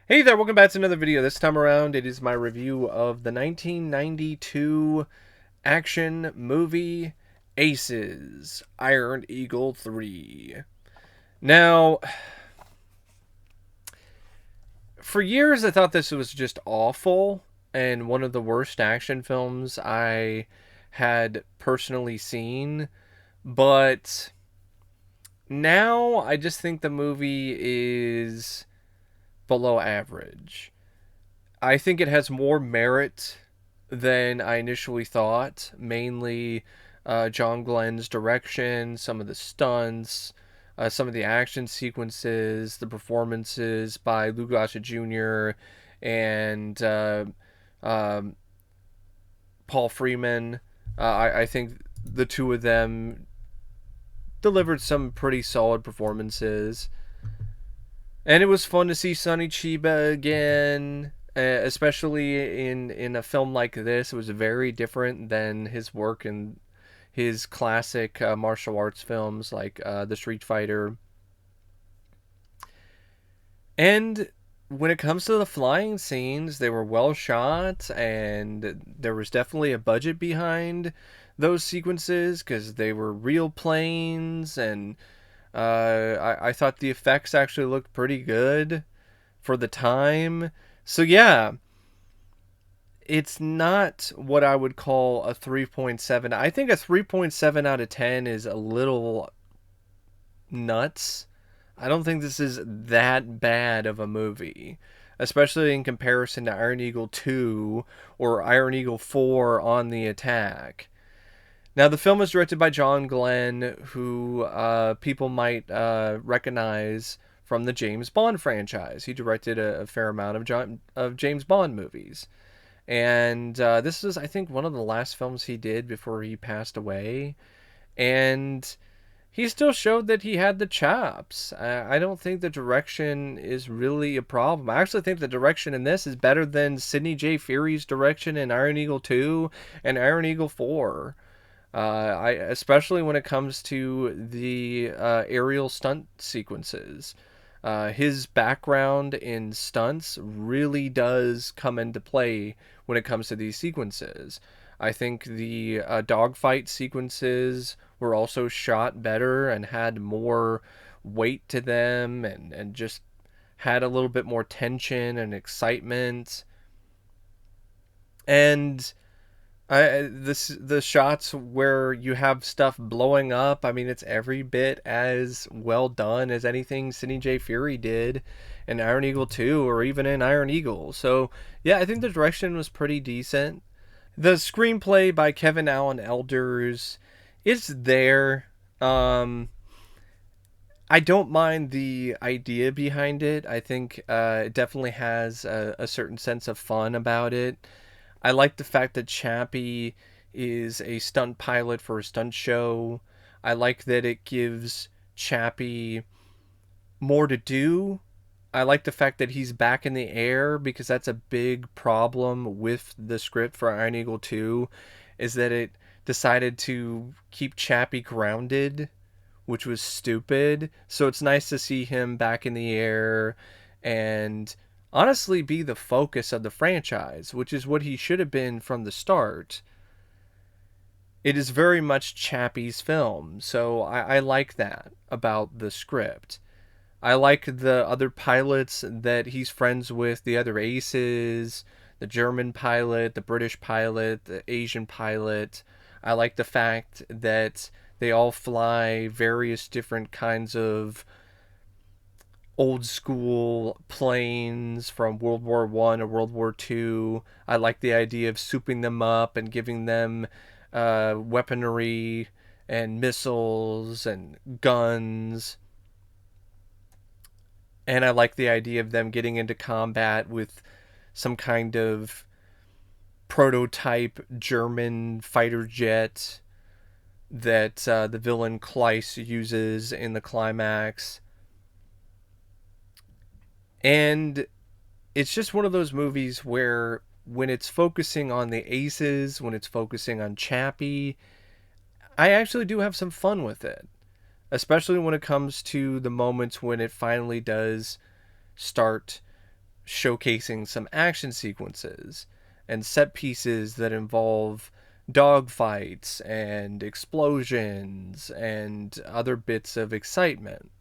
Hey there, welcome back to another video. This time around, it is my review of the 1992 action movie Aces, Iron Eagle 3. Now, for years I thought this was just awful and one of the worst action films I had personally seen, but now I just think the movie is below average. I think it has more merit than I initially thought. Mainly John Glen's direction, some of the stunts, some of the action sequences, the performances by Lou Gossett Jr. and um, Paul Freeman. I think the two of them delivered some pretty solid performances. And it was fun to see Sonny Chiba again, especially in a film like this. It was very different than his work in his classic martial arts films like The Street Fighter. And when it comes to the flying scenes, they were well shot, and there was definitely a budget behind those sequences because they were real planes, and I thought the effects actually looked pretty good for the time. So yeah, it's not what I would call a 3.7. I think a 3.7 out of 10 is a little nuts. I don't think this is that bad of a movie, especially in comparison to Iron Eagle 2 or Iron Eagle 4 on the Attack. Now, the film is directed by John Glen, who people might recognize from the James Bond franchise. He directed a fair amount of James Bond movies. And this is, I think, one of the last films he did before he passed away. And he still showed that he had the chops. I don't think the direction is really a problem. I actually think the direction in this is better than Sidney J. Fury's direction in Iron Eagle 2 and Iron Eagle 4. I especially when it comes to the aerial stunt sequences. His background in stunts really does come into play when it comes to these sequences. I think the dogfight sequences were also shot better and had more weight to them, and just had a little bit more tension and excitement. And the shots where you have stuff blowing up, I mean, it's every bit as well done as anything Sidney J. Fury did in Iron Eagle 2 or even in Iron Eagle. So yeah, I think the direction was pretty decent. The screenplay by Kevin Allen Elders is there. Um, I don't mind the idea behind it. I think it definitely has a certain sense of fun about it. I like the fact that Chappie is a stunt pilot for a stunt show. I like that it gives Chappie more to do. I like the fact that he's back in the air because that's a big problem with the script for Iron Eagle 2 is that it decided to keep Chappie grounded, which was stupid. So it's nice to see him back in the air and honestly be the focus of the franchise, which is what he should have been from the start. It is very much Chappie's film, so I like that about the script. I like the other pilots that he's friends with, the other aces, the German pilot, the British pilot, the Asian pilot. I like the fact that they all fly various different kinds of old school planes from World War One or World War Two. I like the idea of souping them up and giving them weaponry and missiles and guns. And I like the idea of them getting into combat with some kind of prototype German fighter jet that the villain Kleiss uses in the climax. And it's just one of those movies where when it's focusing on the aces, when it's focusing on Chappie, I actually do have some fun with it. Especially when it comes to the moments when it finally does start showcasing some action sequences and set pieces that involve dogfights and explosions and other bits of excitement.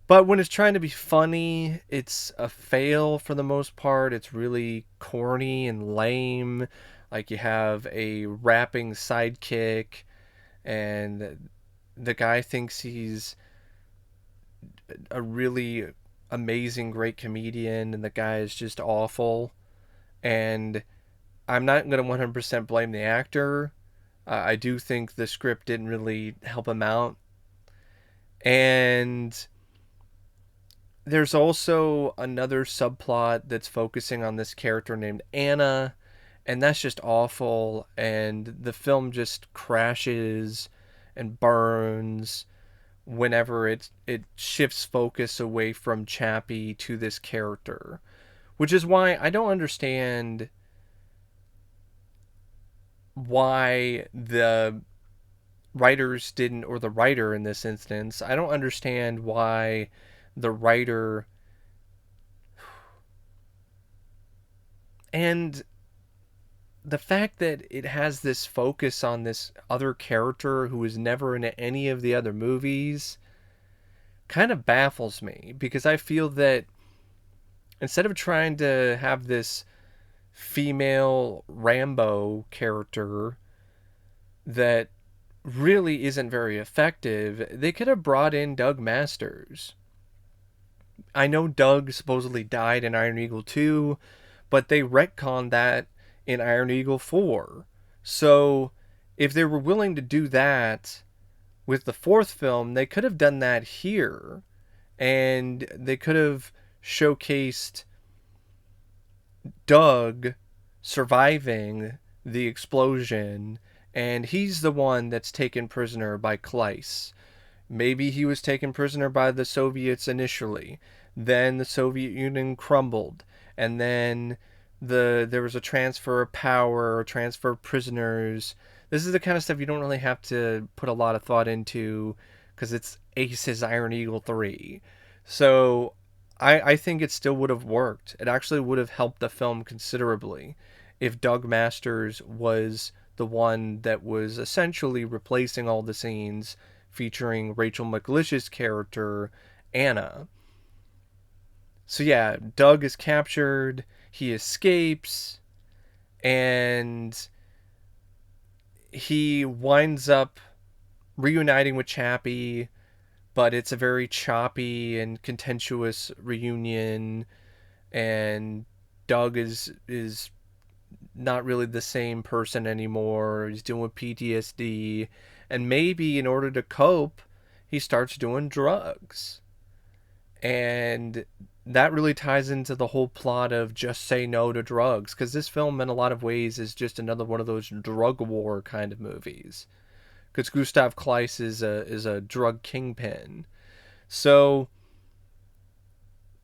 But when it's trying to be funny, it's a fail for the most part. It's really corny and lame. Like you have a rapping sidekick, and the guy thinks he's a really amazing, great comedian, and the guy is just awful. And I'm not going to 100% blame the actor. I do think the script didn't really help him out. And there's also another subplot that's focusing on this character named Anna, and that's just awful. And the film just crashes and burns whenever it shifts focus away from Chappie to this character, which is why I don't understand why the writers didn't, or the writer in this instance, I don't understand why the writer and the fact that it has this focus on this other character who was never in any of the other movies kind of baffles me, because I feel that instead of trying to have this female Rambo character that really isn't very effective, they could have brought in Doug Masters. I know Doug supposedly died in Iron Eagle 2, but they retconned that in Iron Eagle 4. So if they were willing to do that with the fourth film, they could have done that here. And they could have showcased Doug surviving the explosion, and he's the one that's taken prisoner by Kleiss. Maybe he was taken prisoner by the Soviets initially. Then the Soviet Union crumbled, and then there was a transfer of power, transfer of prisoners. This is the kind of stuff you don't really have to put a lot of thought into because it's Ace's Iron Eagle 3. So I think it still would have worked. It actually would have helped the film considerably if Doug Masters was the one that was essentially replacing all the scenes featuring Rachel McLish's character, Anna. So yeah, Doug is captured, he escapes, and he winds up reuniting with Chappie, but it's a very choppy and contentious reunion, and Doug is not really the same person anymore. He's dealing with PTSD, and maybe in order to cope, he starts doing drugs. And that really ties into the whole plot of Just Say No to Drugs, because this film in a lot of ways is just another one of those drug war kind of movies, because Gustav Kleiss is a drug kingpin. So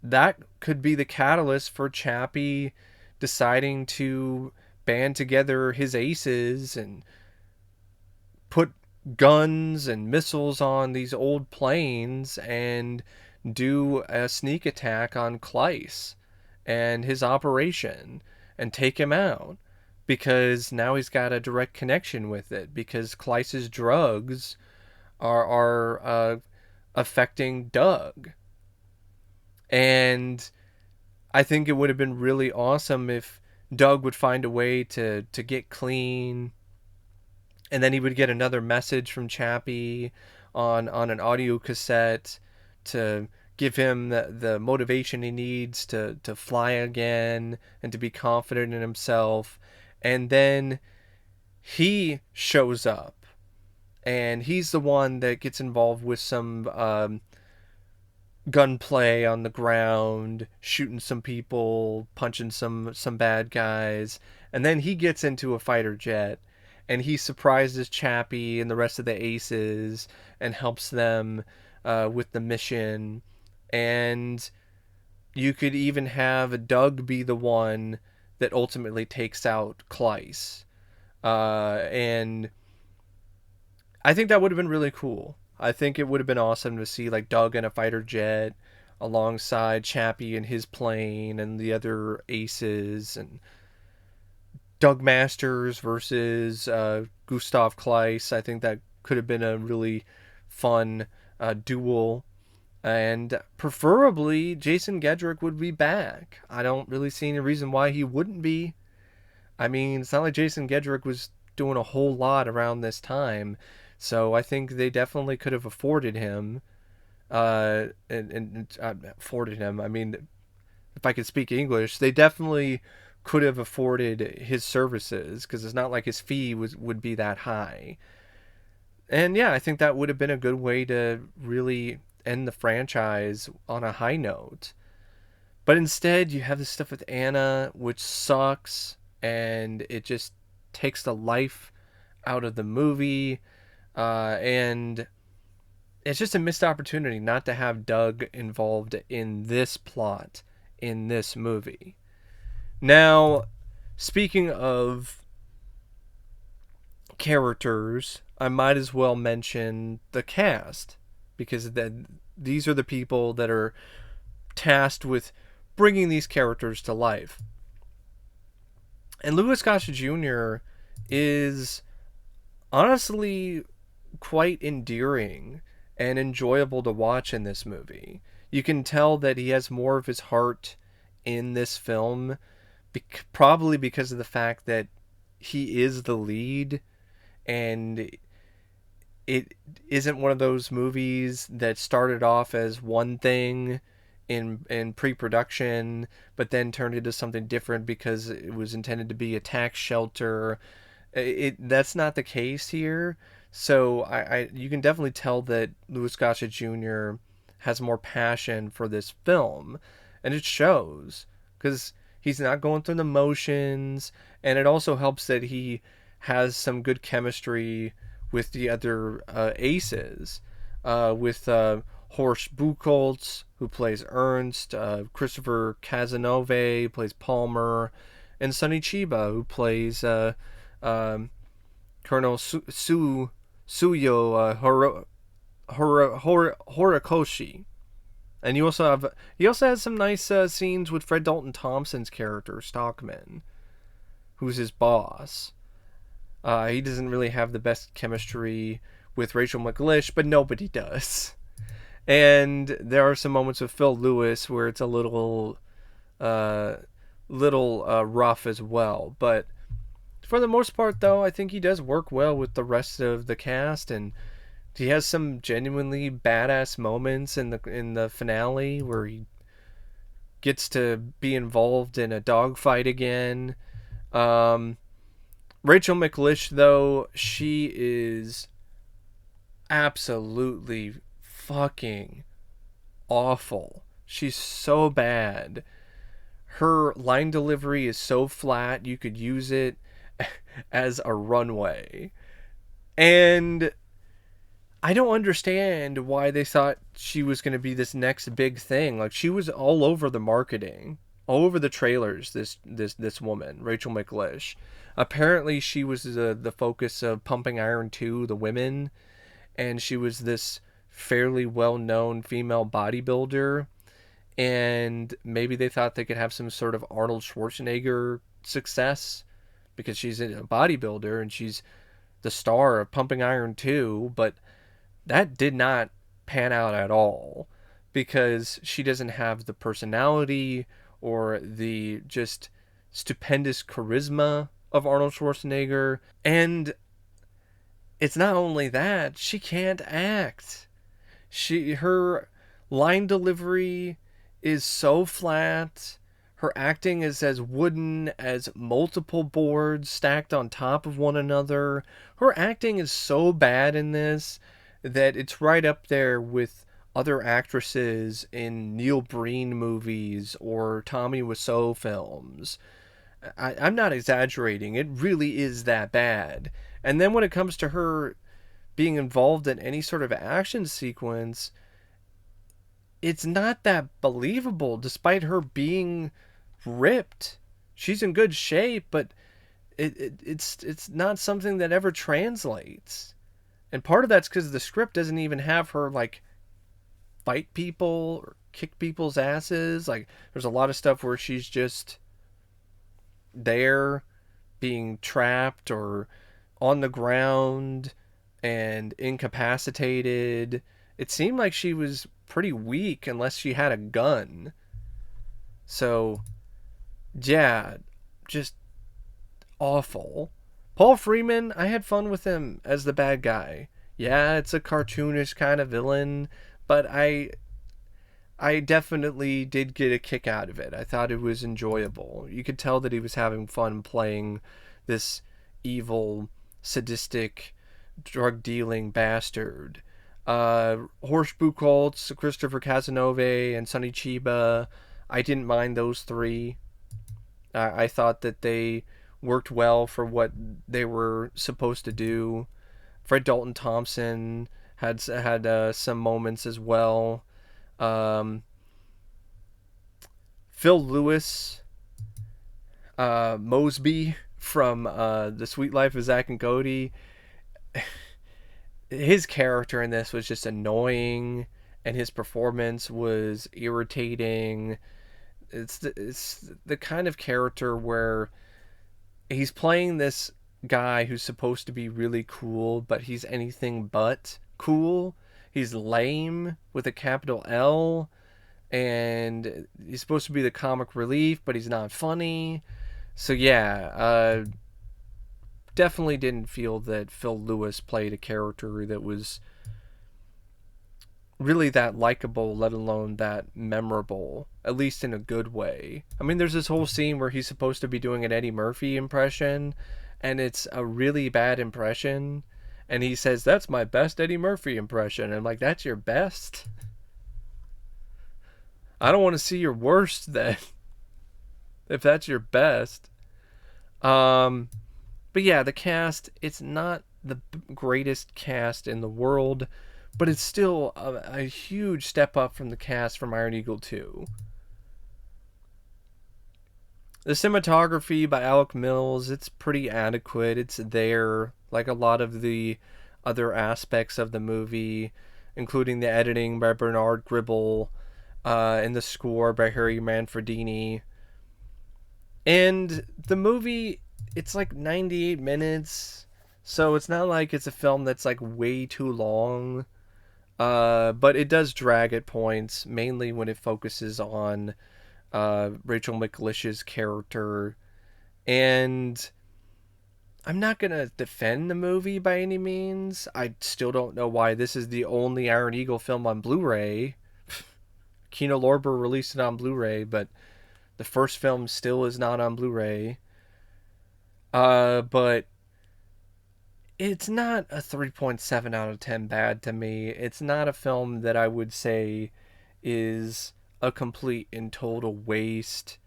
that could be the catalyst for Chappie deciding to band together his aces and put guns and missiles on these old planes and do a sneak attack on Kleiss and his operation and take him out, because now he's got a direct connection with it, because Kleiss's drugs are affecting Doug. And I think it would have been really awesome if Doug would find a way to get clean, and then he would get another message from Chappie on an audio cassette to give him the motivation he needs to fly again and to be confident in himself. And then he shows up, and he's the one that gets involved with some gunplay on the ground, shooting some people, punching some bad guys, and then he gets into a fighter jet and he surprises Chappie and the rest of the aces and helps them with the mission. And you could even have Doug be the one that ultimately takes out Kleiss. And I think that would have been really cool. I think it would have been awesome to see like Doug in a fighter jet alongside Chappie and his plane and the other aces, and Doug Masters versus Gustav Kleiss. I think that could have been a really fun duel. And preferably, Jason Gedrick would be back. I don't really see any reason why he wouldn't be. I mean, it's not like Jason Gedrick was doing a whole lot around this time. So I think they definitely could have afforded him. Afforded him. I mean, if I could speak English, they definitely could have afforded his services because it's not like his fee would be that high. And yeah, I think that would have been a good way to really end the franchise on a high note. But instead, you have this stuff with Anna, which sucks, and it just takes the life out of the movie. And it's just a missed opportunity not to have Doug involved in this plot in this movie. Now, speaking of characters, I might as well mention the cast because these are the people that are tasked with bringing these characters to life. And Louis Gossett Jr. is honestly quite endearing and enjoyable to watch in this movie. You can tell that he has more of his heart in this film, probably because of the fact that he is the lead, and it isn't one of those movies that started off as one thing in pre-production, but then turned into something different because it was intended to be a tax shelter. That's not the case here. So you can definitely tell that Louis Gossett Jr. has more passion for this film, and it shows because he's not going through the motions, and it also helps that he has some good chemistry with the other aces, with Horst Bucholz, who plays Ernst, Christopher Cazenove, who plays Palmer, and Sonny Chiba, who plays Colonel Suyo Horikoshi. And he also has some nice scenes with Fred Dalton Thompson's character, Stockman, who's his boss. He doesn't really have the best chemistry with Rachel McLish, but nobody does. And there are some moments with Phil Lewis where it's a little rough as well. But for the most part, though, I think he does work well with the rest of the cast, and he has some genuinely badass moments in the finale where he gets to be involved in a dogfight again. Rachel McLish, though, she is absolutely fucking awful. She's so bad. Her line delivery is so flat, you could use it as a runway. And I don't understand why they thought she was going to be this next big thing. Like, she was all over the marketing, all over the trailers, this woman, Rachel McLish. Apparently, she was the focus of Pumping Iron 2, The Women, and she was this fairly well-known female bodybuilder, and maybe they thought they could have some sort of Arnold Schwarzenegger success because she's a bodybuilder and she's the star of Pumping Iron 2, but that did not pan out at all because she doesn't have the personality or the just stupendous charisma of Arnold Schwarzenegger. And it's not only that, she can't act. Her line delivery is so flat. Her acting is as wooden as multiple boards stacked on top of one another. Her acting is so bad in this that it's right up there with other actresses in Neil Breen movies or Tommy Wiseau films. I'm not exaggerating. It really is that bad. And then when it comes to her being involved in any sort of action sequence, it's not that believable despite her being ripped. She's in good shape, but it's not something that ever translates. And part of that's because the script doesn't even have her like fight people kick people's asses. Like, there's a lot of stuff where she's just there being trapped or on the ground and incapacitated. It seemed like she was pretty weak unless she had a gun. So, yeah, just awful. Paul Freeman, I had fun with him as the bad guy. Yeah, it's a cartoonish kind of villain, but I definitely did get a kick out of it. I thought it was enjoyable. You could tell that he was having fun playing this evil, sadistic, drug dealing bastard. Horst Bucholz, Christopher Cazenove, and Sonny Chiba, I didn't mind those three. I thought that they worked well for what they were supposed to do. Dalton Thompson had some moments as well. Um, Phill Lewis, Mosby from The Sweet Life of Zack and Cody. His character in this was just annoying, and his performance was irritating. It's the kind of character where he's playing this guy who's supposed to be really cool, but he's anything but cool. He's lame with a capital L, and he's supposed to be the comic relief, but he's not funny. So yeah, definitely didn't feel that Phill Lewis played a character that was really that likable, let alone that memorable, at least in a good way. I mean, there's this whole scene where he's supposed to be doing an Eddie Murphy impression, and it's a really bad impression, and he says, "That's my best Eddie Murphy impression." And I'm like, "That's your best? I don't want to see your worst then, if that's your best." But yeah, the cast, it's not the greatest cast in the world, but it's still a huge step up from the cast from Iron Eagle 2. The cinematography by Alec Mills, it's pretty adequate. It's there, like a lot of the other aspects of the movie, including the editing by Bernard Gribble, and the score by Harry Manfredini. And the movie, it's like 98 minutes, so it's not like it's a film that's like way too long. But it does drag at points, mainly when it focuses on Rachel McLish's character. And I'm not going to defend the movie by any means. I still don't know why this is the only Iron Eagle film on Blu-ray. Kino Lorber released it on Blu-ray, but the first film still is not on Blu-ray. But it's not a 3.7 out of 10 bad to me. It's not a film that I would say is a complete and total waste.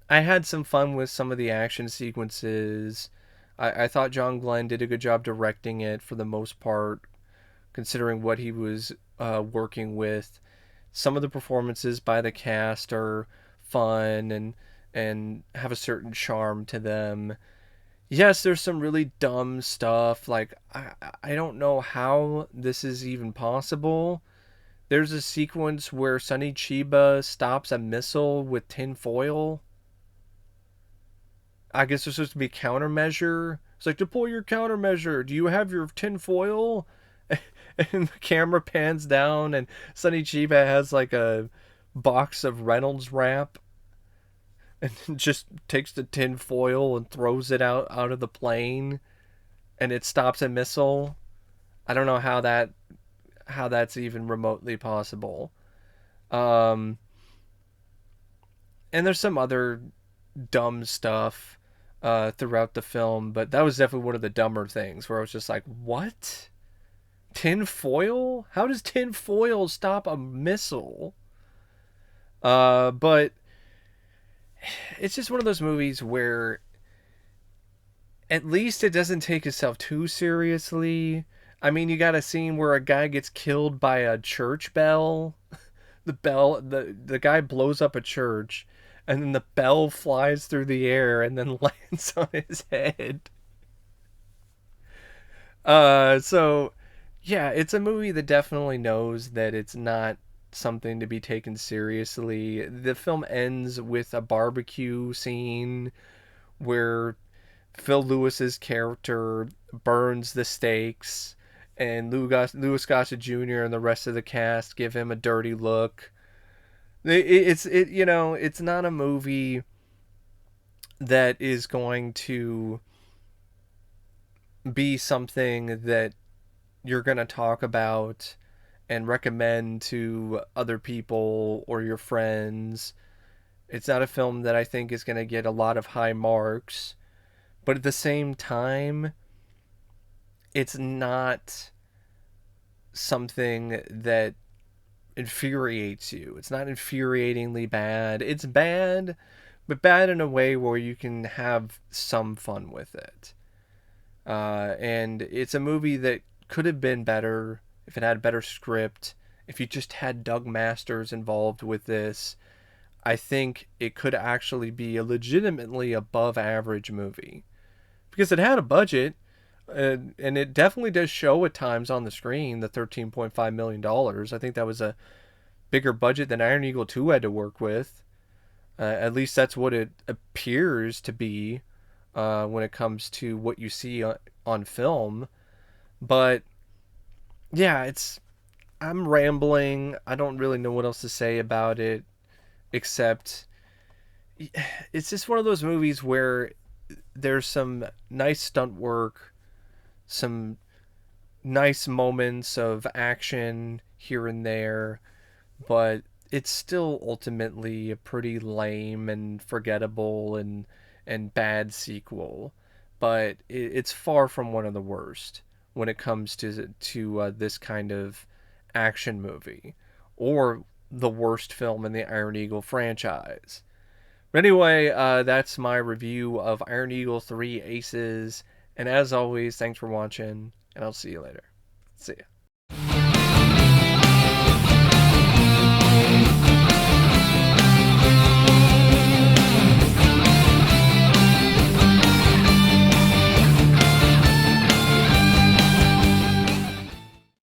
I had some fun with some of the action sequences. I thought John Glen did a good job directing it for the most part, considering what he was working with. Some of the performances by the cast are fun and have a certain charm to them. Yes, there's some really dumb stuff. Like, I don't know how this is even possible. There's a sequence where Sonny Chiba stops a missile with tin foil. I guess there's supposed to be a countermeasure. It's like, deploy your countermeasure. Do you have your tin foil? And the camera pans down, and Sonny Chiba has like a box of Reynolds wrap and just takes the tin foil and throws it out of the plane, and it stops a missile. I don't know how that's even remotely possible. And there's some other dumb stuff throughout the film, but that was definitely one of the dumber things where I was just like, what? Tin foil? How does tin foil stop a missile? But it's just one of those movies where at least it doesn't take itself too seriously. I mean, you got a scene where a guy gets killed by a church bell. The guy blows up a church, and then the bell flies through the air and then lands on his head. So yeah, it's a movie that definitely knows that it's not something to be taken seriously. The film ends with a barbecue scene where Phil Lewis's character burns the steaks, and Louis Gossett Jr. and the rest of the cast give him a dirty look. It's not a movie that is going to be something that you're going to talk about and recommend to other people or your friends. It's not a film that I think is going to get a lot of high marks, but at the same time, it's not something that infuriates you. It's not infuriatingly bad. It's bad, but bad in a way where you can have some fun with it. And it's a movie that could have been better if it had a better script. If you just had Doug Masters involved with this, I think it could actually be a legitimately above average movie. Because it had a budget, and it definitely does show at times on the screen the $13.5 million. I think that was a bigger budget than Iron Eagle 2 had to work with. At least that's what it appears to be when it comes to what you see on film. But yeah, I'm rambling. I don't really know what else to say about it except it's just one of those movies where there's some nice stunt work, some nice moments of action here and there, but it's still ultimately a pretty lame and forgettable and bad sequel. But it's far from one of the worst when it comes to this kind of action movie, or the worst film in the Iron Eagle franchise. But anyway, that's my review of Iron Eagle 3 Aces. And as always, thanks for watching, and I'll see you later. See ya.